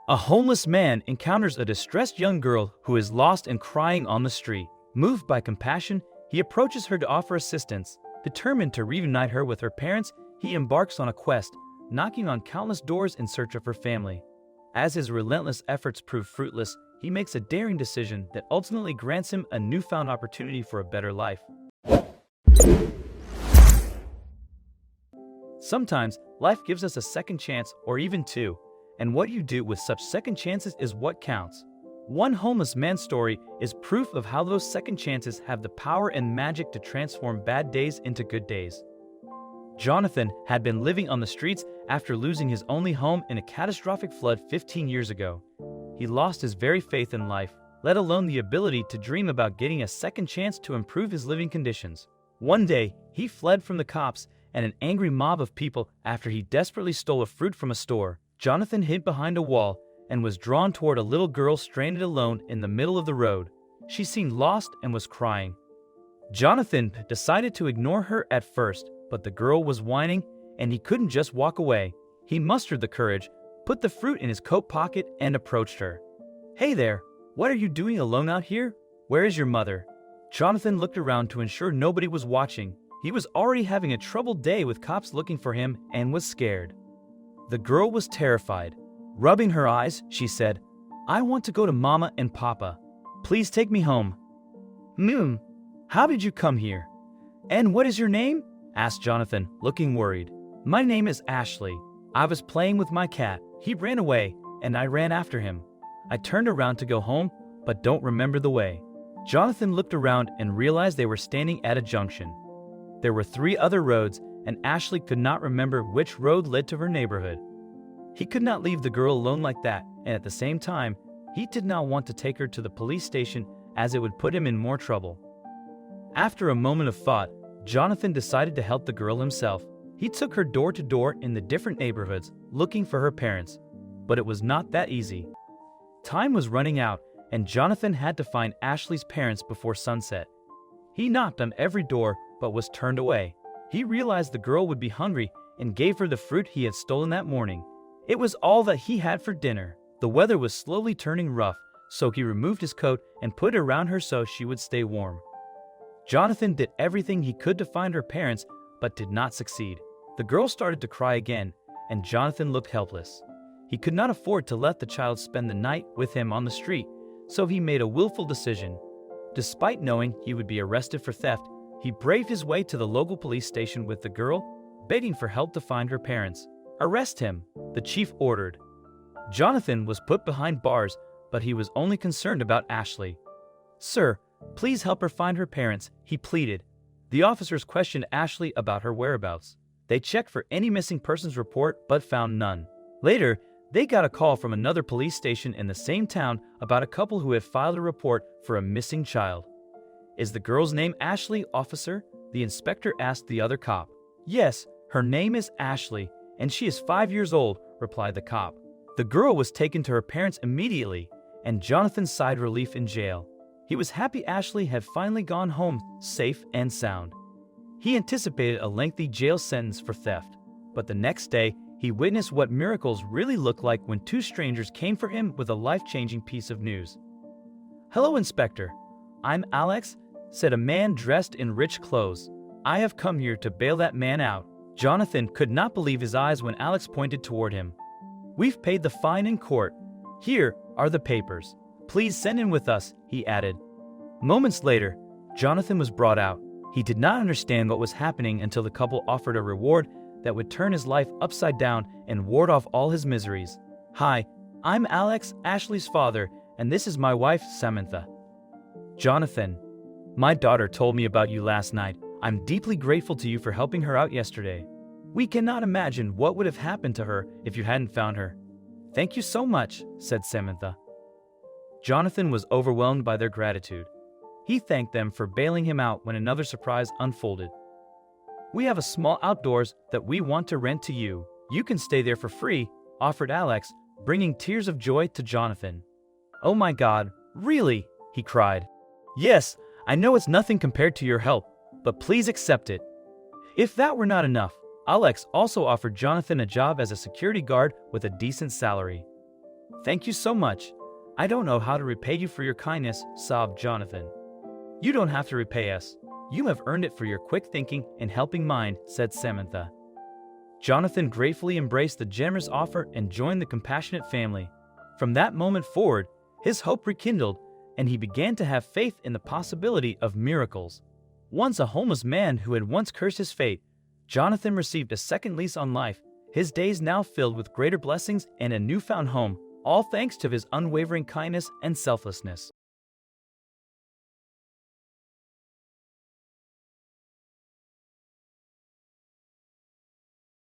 A homeless man encounters a distressed young girl who is lost and crying on the street. Moved by compassion, he approaches her to offer assistance. Determined to reunite her with her parents, he embarks on a quest, knocking on countless doors in search of her family. As his relentless efforts prove fruitless, he makes a daring decision that ultimately grants him a newfound opportunity for a better life. Sometimes, life gives us a second chance or even two, and what you do with such second chances is what counts. One homeless man's story is proof of how those second chances have the power and magic to transform bad days into good days. Jonathan had been living on the streets after losing his only home in a catastrophic flood 15 years ago. He lost his very faith in life, let alone the ability to dream about getting a second chance to improve his living conditions. One day, he fled from the cops and an angry mob of people after he desperately stole a fruit from a store. Jonathan hid behind a wall and was drawn toward a little girl stranded alone in the middle of the road. She seemed lost and was crying. Jonathan decided to ignore her at first, but the girl was whining and he couldn't just walk away. He mustered the courage, put the fruit in his coat pocket, and approached her. "Hey there, what are you doing alone out here? Where is your mother?" Jonathan looked around to ensure nobody was watching. He was already having a troubled day with cops looking for him and was scared. The girl was terrified. Rubbing her eyes, she said, "I want to go to Mama and Papa. Please take me home." How did you come here? And what is your name?" asked Jonathan, looking worried. "My name is Ashley. I was playing with my cat. He ran away, and I ran after him. I turned around to go home, but don't remember the way." Jonathan looked around and realized they were standing at a junction. There were 3 other roads, and Ashley could not remember which road led to her neighborhood. He could not leave the girl alone like that, and at the same time, he did not want to take her to the police station as it would put him in more trouble. After a moment of thought, Jonathan decided to help the girl himself. He took her door to door in the different neighborhoods, looking for her parents. But it was not that easy. Time was running out, and Jonathan had to find Ashley's parents before sunset. He knocked on every door, but was turned away. He realized the girl would be hungry and gave her the fruit he had stolen that morning. It was all that he had for dinner. The weather was slowly turning rough, so he removed his coat and put it around her so she would stay warm. Jonathan did everything he could to find her parents, but did not succeed. The girl started to cry again, and Jonathan looked helpless. He could not afford to let the child spend the night with him on the street, so he made a willful decision. Despite knowing he would be arrested for theft, he braved his way to the local police station with the girl, begging for help to find her parents. "Arrest him," the chief ordered. Jonathan was put behind bars, but he was only concerned about Ashley. "Sir, please help her find her parents," he pleaded. The officers questioned Ashley about her whereabouts. They checked for any missing persons report but found none. Later, they got a call from another police station in the same town about a couple who had filed a report for a missing child. "Is the girl's name Ashley, officer?" the inspector asked the other cop. "Yes, her name is Ashley, and she is 5 years old," replied the cop. The girl was taken to her parents immediately, and Jonathan sighed relief in jail. He was happy Ashley had finally gone home safe and sound. He anticipated a lengthy jail sentence for theft, but the next day, he witnessed what miracles really look like when 2 strangers came for him with a life-changing piece of news. "Hello, Inspector. I'm Alex," said a man dressed in rich clothes. "I have come here to bail that man out." Jonathan could not believe his eyes when Alex pointed toward him. "We've paid the fine in court. Here are the papers. Please send in with us," he added. Moments later, Jonathan was brought out. He did not understand what was happening until the couple offered a reward that would turn his life upside down and ward off all his miseries. "Hi, I'm Alex, Ashley's father, and this is my wife, Samantha." "Jonathan, my daughter told me about you last night. I'm deeply grateful to you for helping her out yesterday. We cannot imagine what would have happened to her if you hadn't found her." "Thank you so much," said Samantha. Jonathan was overwhelmed by their gratitude. He thanked them for bailing him out when another surprise unfolded. "We have a small outdoors that we want to rent to you. You can stay there for free," offered Alex, bringing tears of joy to Jonathan. "Oh my God, really?" he cried. "Yes, I know it's nothing compared to your help, but please accept it." If that were not enough, Alex also offered Jonathan a job as a security guard with a decent salary. "Thank you so much. I don't know how to repay you for your kindness," sobbed Jonathan. "You don't have to repay us. You have earned it for your quick thinking and helping mind," said Samantha. Jonathan gratefully embraced the generous offer and joined the compassionate family. From that moment forward, his hope rekindled, and he began to have faith in the possibility of miracles. Once a homeless man who had once cursed his fate, Jonathan received a second lease on life, his days now filled with greater blessings and a newfound home, all thanks to his unwavering kindness and selflessness.